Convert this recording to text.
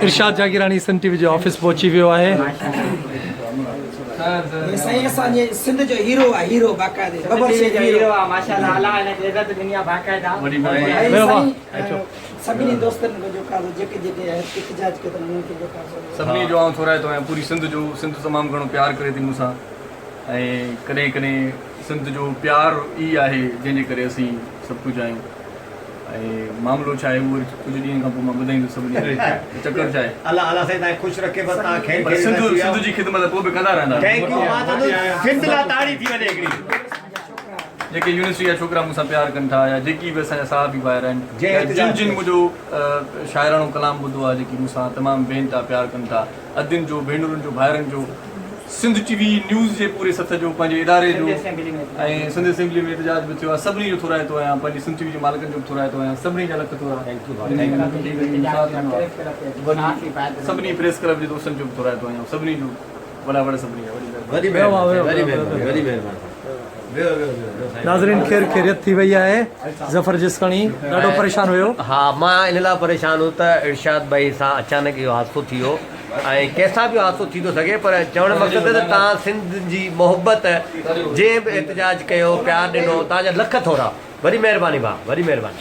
इरशाद जागीरानी Sun TV जो office पहुची वियो आहे। साईं असांजे सिंध जो हीरो आहे, हीरो बाक़ायदे बबर शेख हीरो आहे माशाल्लाह। अल्लाह ने इज्जत दुनिया बाक़ायदा सभिनी दोस्तनि को जो काज़ो जेके जेके इख्तिजाज के तन उनके जो काज़ो सभिनी जो आऊं थोराए तो आहियां पूरी सिंध जो। सिंध तमामु घणो प्यार करे थी मूंसां ऐं कॾहिं कॾहिं सिंध जो प्यार ई आहे जंहिंजे करे असीं सभु कुझु आहियूं। ऐं मामिलो छा आहे उहो कुझु ॾींहंनि खां पोइ मां ॿुधाईंदुसि सभिनी खे चकर छा आहे। अल्लाह अल्लाह साईं तव्हां ख़ुशि रखे बसि तव्हां खेल सिंध जी ख़िदमत पोइ बि कंदा रहंदा। Thank U. मां चवंदुसि सिंध लाइ ताड़ी थी वञे हिकिड़ी। जेके यूनिवर्सिटी जा छोकिरा मूंसां प्यार कनि था या जेकी बि असांजा साहबी ॿाहिरि आहिनि जिन जिन मुंहिंजो शाइराणो कलाम ॿुधो आहे जेकी मूंसां तमामु बेन था प्यार कनि था अदियुनि जो भेनरुनि जो भाइरनि जो सिंध टीवी न्यूज़ जे पूरे सथ जो पंहिंजे इदारे जो ऐं सिंध असेंबली में एहतजाज बि थियो आहे सभिनी जो थोराए थो आहियां पंहिंजी सिंध टीवी जे मालिकनि जो बि थोराए थो आहियां सभिनी जा लख थोरा सभिनी प्रेस क्लब जे दोस्तनि जो बि थोराए थो आहियां सभिनी जो वॾा वॾा सभिनी नाज़रीन ख़ैर ख़ैरियत थी वई आहे। ज़फ़र जिसकणी ॾाढो परेशान हुयो। हाँ मां इन लाइ परेशान हो त इरशाद भाई सां अचानक इहो हादसो थी वियो ऐं कंहिंसां बि हादसो थी थो सघे पर चवण मक़सदु त तव्हां सिंध जी मोहबत जंहिं बि एहतजाज कयो प्यार ॾिनो तव्हांजा लख थोरा। वॾी महिरबानी भाउ वॾी महिरबानी।